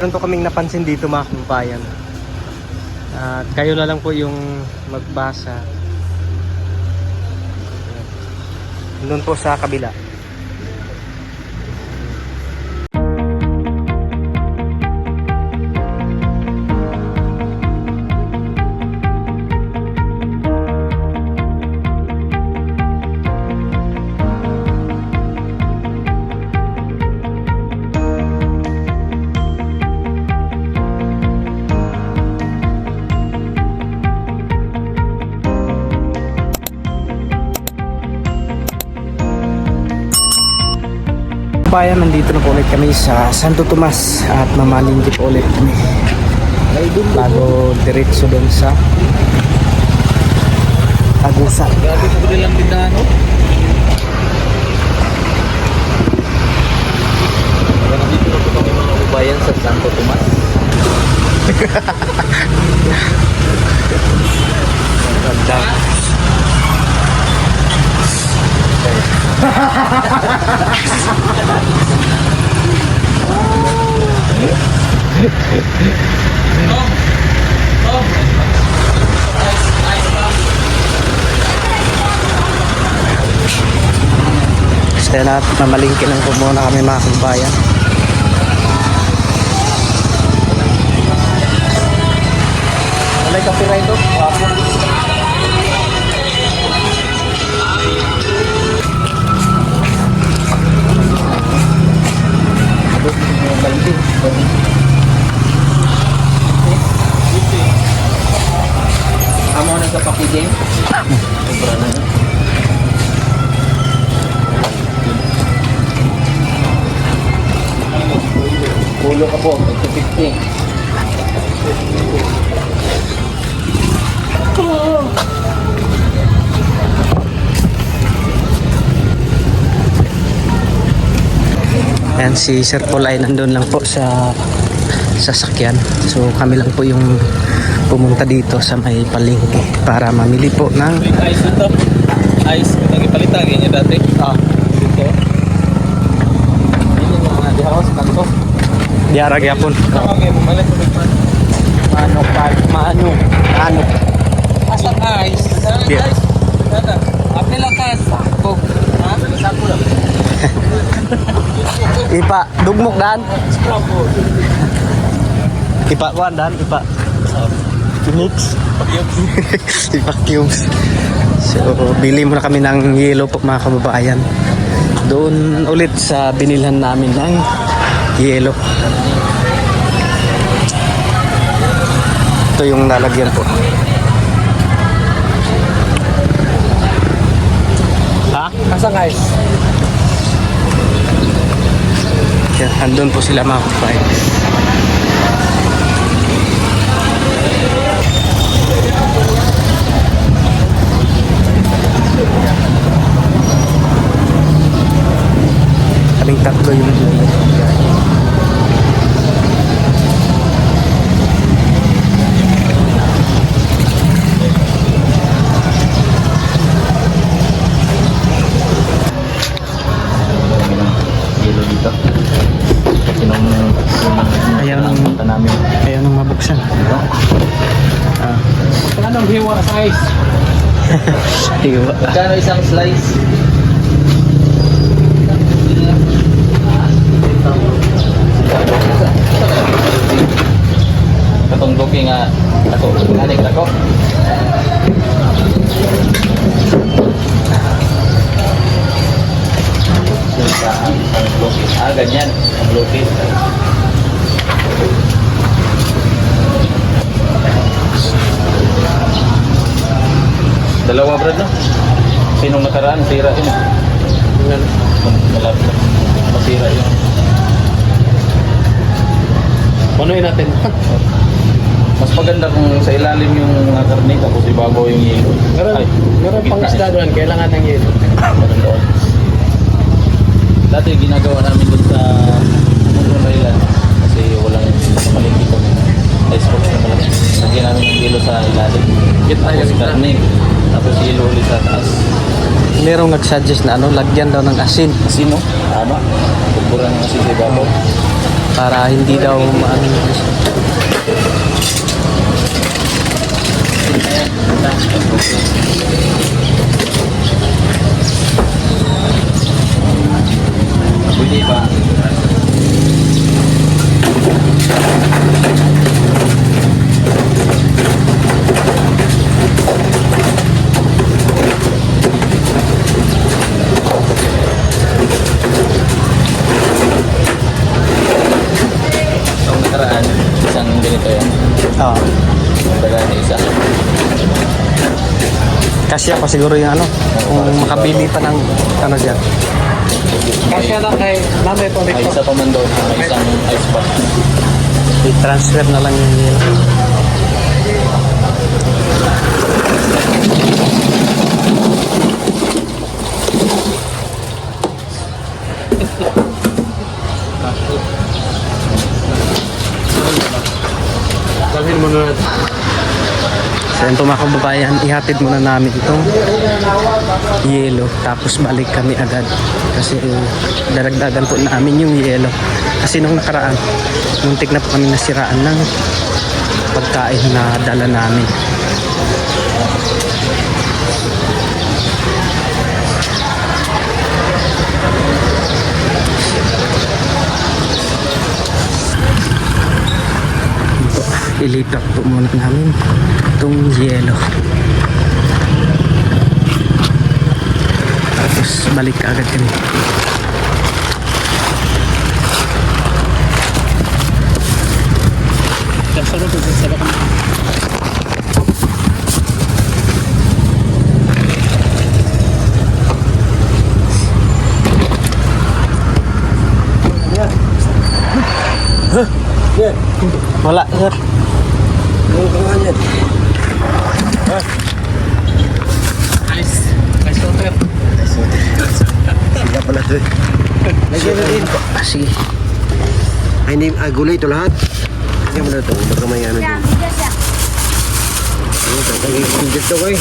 Meron po kaming napansin dito mga kababayan. At kayo na lang po yung magbasa. Doon po sa kabila. Bayan, nandito na po ulit kami sa Santo Tomas at mamalingki po ulit kami bago diretso doon sa Agusan. Grabe po nilang tindahan, no? Nandito na po kami mga kabayan sa Santo Tomas. Kaya na mamalingki lang po muna kami mga kabayan. May copyright to? Amo na sa pakijeng. Sobra na. Pulo ka po, 50. Ayan, si Sir Paul ay nandun lang po sa sasakyan. So kami lang po yung pumunta dito sa may palengke para mamili po ng Ice ito. Ice, nagipalitan ganyan dati. Dito. Ini mga dihawas kanto. diarag yapon. Okay, bumalik ko man. Manok. Asan ice? Asan Yeah. ice? Dada. Apil lang ka sakto. Ha? Sakto lang. Ipa, dugmok dan. Scrub po. Ipa kuan dan, ipa. Mix. Ipa cubes. So, bili muna kami ng yellow po mga kababayan. Doon ulit sa binilhan namin ng yellow. Ito yung lalagyan po. Ha? Asan ice? Yan, andun po sila mga kababayan. Kaming tatlo yung Yelo dito. Kasi nung punta namin. ayaw nang mabuksan. Ah, Anong hiwa sa ice? hiwa. Magkano isang slice? Katong doki nga ako, anik ako. Ganyan ang doki. Dalawa brad no? Sinong nakaraan? Sira yun. Malapit. Masira yun. Punuin natin. Mas maganda kung sa ilalim yung mga karne tapos ibabaw yung yelo. Meron pang isda doon, kailangan ng yelo. Meron doon. Dati ginagawa namin doon sa Mundo Island kasi walang malingki kami. Ice box na malaki. Lagyan namin ng yelo sa ilalim. Tapos karne. Tapos yelo ulit sa taas. Merong nag-suggest na lagyan daw ng asin. Asin no? Tama. Pagburan ng asin sa ibabaw. para hindi daw maano. Pwede ba? Ang nakaraan, isang ganito yan. Oo. Nakaraan na isa. Kasi ako siguro yung ano, kung makabili pa ng ano dyan. Kasi lang kay mami po may isa pa man doon, may isang ice bar. I-transfer na lang yung yelo. Dalhin mo na. So yun po mga kababayan, ihatid muna namin itong yelo tapos balik kami agad kasi daragdagan po namin yung yelo kasi nung nakaraan muntik na po kami nasiraan ng pagkain na dala namin. Ilipat po muna namin itong yelo tapos balik agad kami. Wala sir. Nice water. Sila pala ito eh. Lagyan na din. Sige. Ay, gulay ito lahat. Kaya mo na ito. Baka may ano din. Ano, tatagay ko dito ko eh.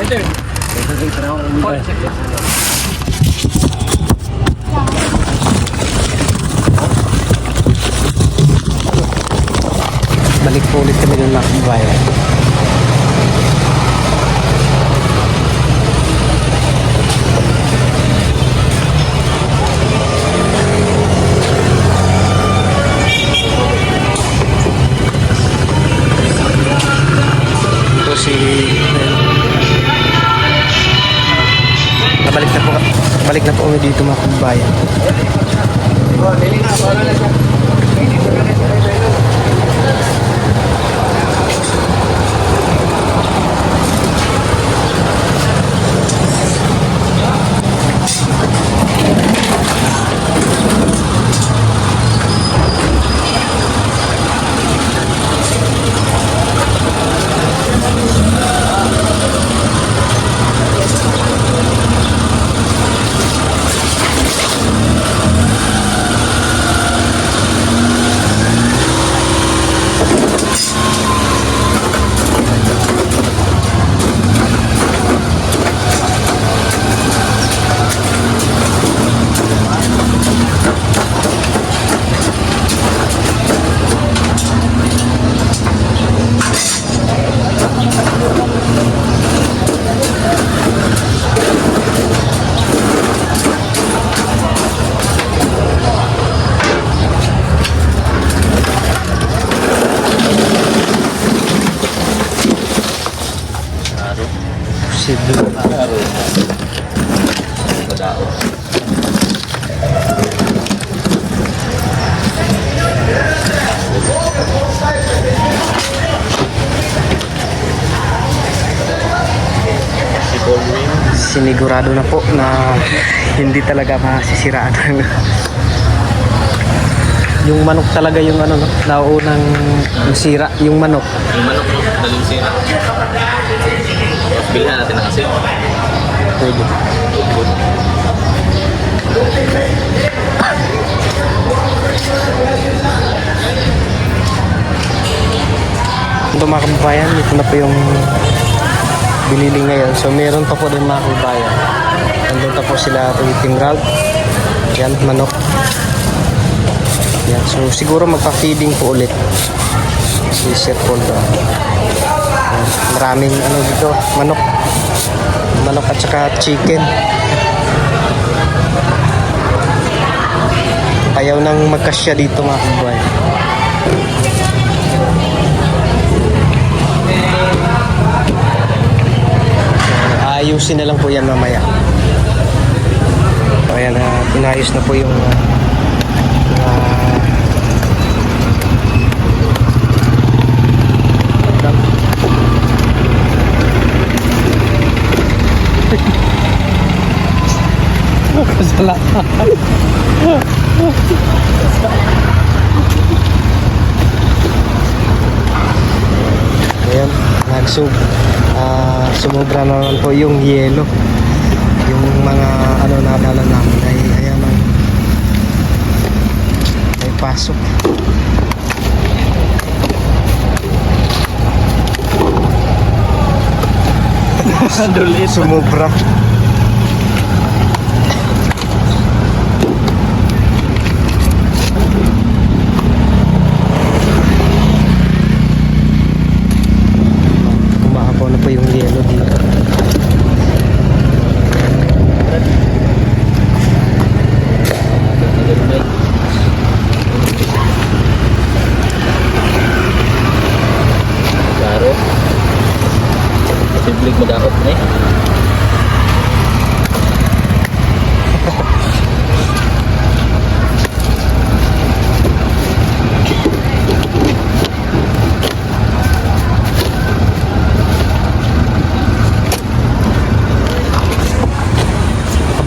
Tatagay para ako dito. Balik po ulit kami ng Nakbayan. Ito si balik na po kami dito mga kababayan. Posible pa. Sinigurado na po na hindi talaga masisiraan. Yung manok talaga yung ano, no? Naunang sira yung manok. Yung manok, daling sira. Bilhan natin na kasi. Pwede. Ito mga kababayan, ito na po yung binili ngayon. So meron pa po din mga kababayan. Nandun pa po sila waiting route. Yan, manok. Yan. So siguro magpa-feeding po ulit si Sir Paul doon. Yan. Maraming ano dito, manok at saka chicken. Ayaw nang magkasya dito mga kabuhay. Ayusin na lang po yan mamaya. So ayan, pinayos na po yung Sala. ayan, sumobra naman po yung yelo. Yung mga ano nadala namin ay ayan ay pasok. Sumobra. Umahabaw na po yung yelo dito. Klaro. Siblig mo dapat na eh.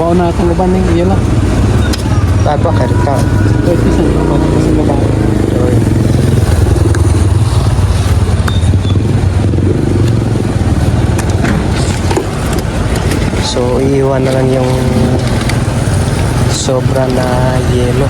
Bawa na itong laban ng iyan lang. Tago karita. Pwede sa laban kasi laban. So iiwan na lang yung sobra na yelo.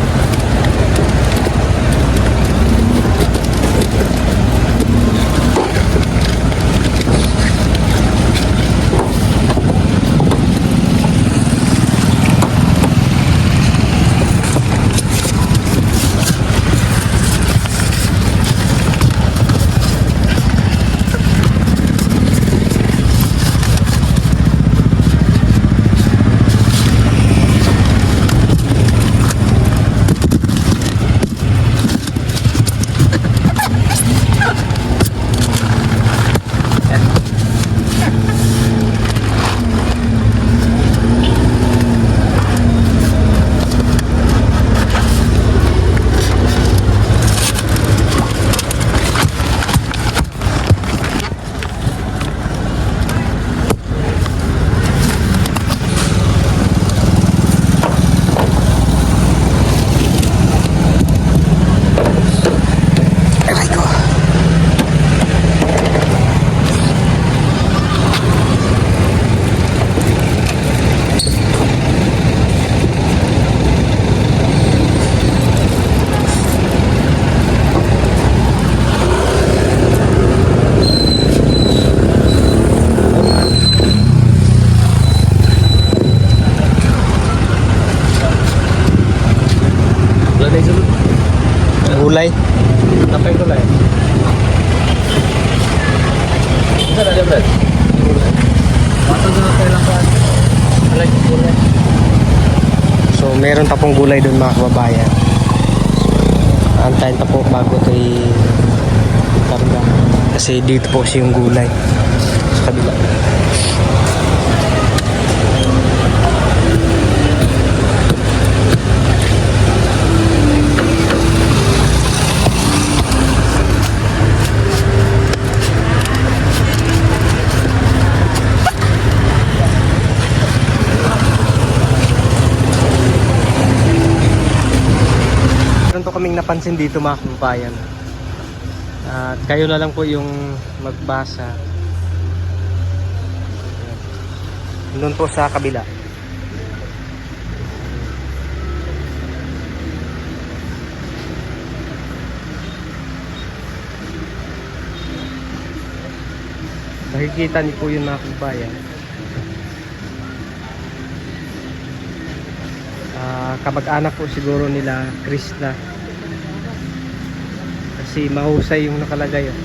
Gulay. Napay ko lang. Isa na Brad. Matag na kailan ka. Like gulay. So meron pa pong gulay doon mga kababayan. Antayin pa po bago ito i-karga. Kasi dito po kasi yung gulay sa kabila. Meron po kaming napansin dito mga kababayan. At kayo na lang po yung magbasa. Doon po sa kabila. Nakikita niyo po yun mga kababayan. Kamag-anak po siguro nila Krishna Kasi mahusay yung nakalagay. Oh.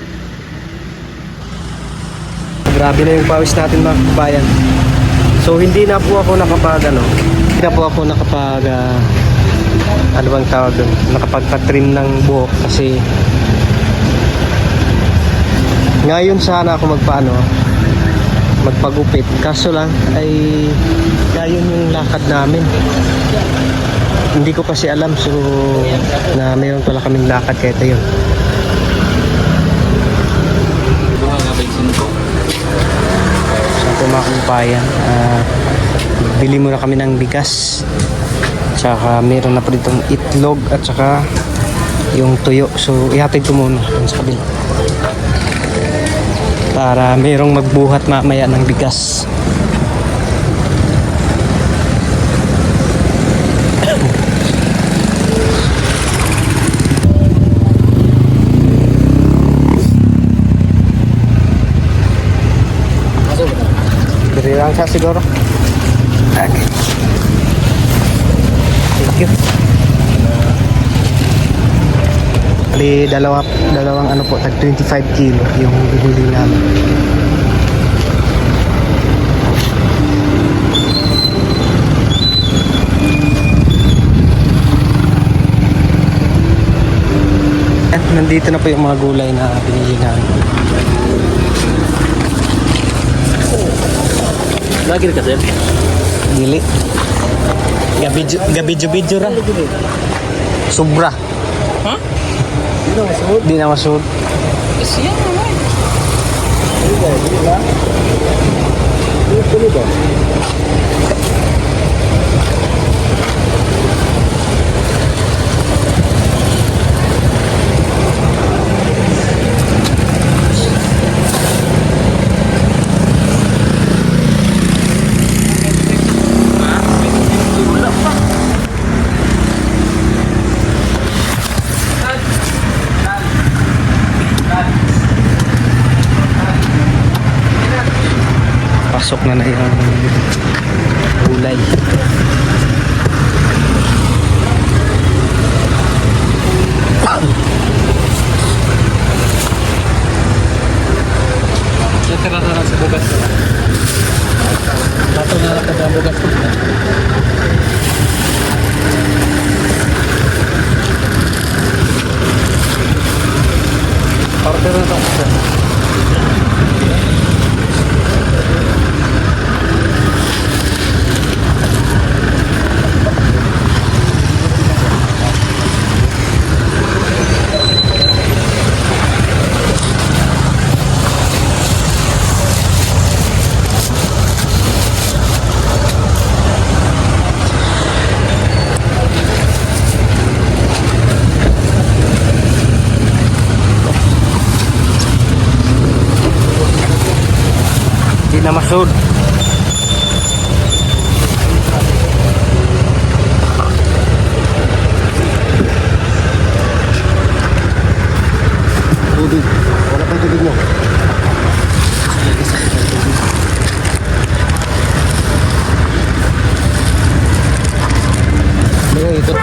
Grabe na yung pawis natin mga kabayan. So hindi na po ako nakapag ano bang tawag doon? Nakapagpa-trim ng buhok kasi ngayon sana ako magpagupit. Kaso lang ay ngayon yung lakad namin. Hindi ko kasi alam so na mayroon pala kaming lakad kaya tayo. Buha nga ba yung ko? So ito mga kabayan, bili muna kami ng bigas. Tsaka meron na po ditong itlog at saka yung tuyo. So ihatid ko muna sa kabila. Para mayroong magbuhat mamaya ng bigas. Beri lang siya siguro. Okay. Thank you. Bali, dalawang ano po, tag 25 kilo yung bibili namin. At nandito na po yung mga gulay na binili namin. Lagi ka sir? Dili. Gabidyo ra. Sobra. Ha? Di na masud. Siya naman. Pasok na yung gulay. Natira-tira sa bugas ko. Bato na lang ka bugas ko. Order na ito. Di na masud. Tubig. Wala pa yung tubig mo. May ikot.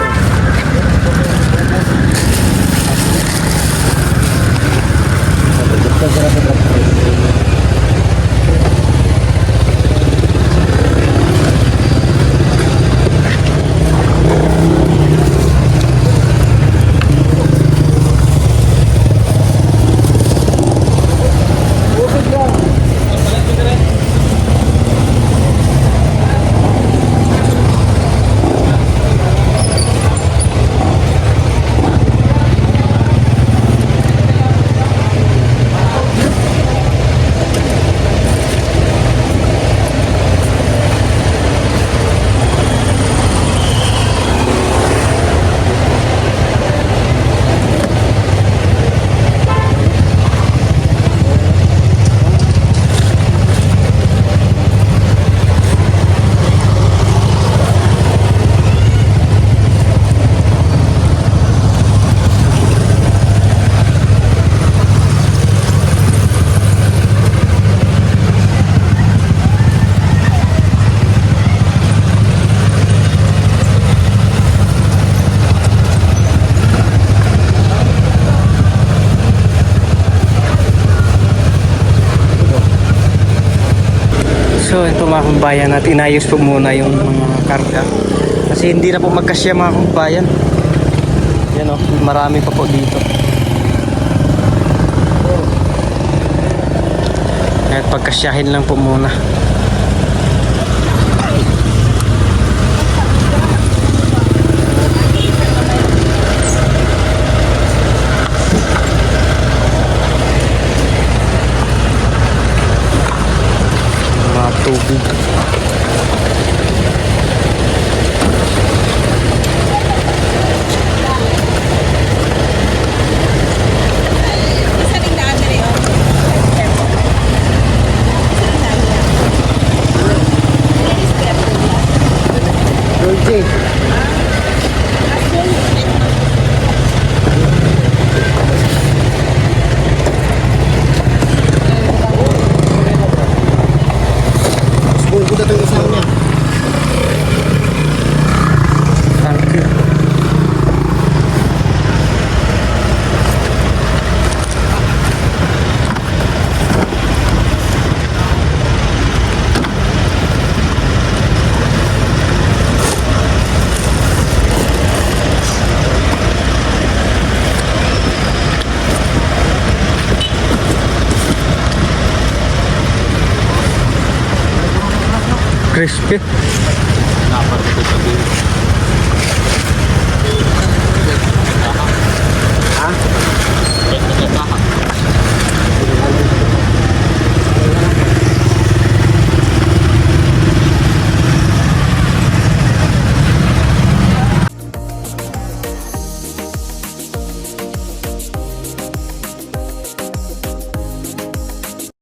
So ito mga kabayan at inayos po muna yung mga karga. Kasi hindi na po magkasya mga kabayan. Yan o, marami pa po dito. At pagkasyahin lang po muna. Mga tubig. Dolce. Spoil ko na itong isang niya. Thank you. Crispy. Dapat ito sabihin.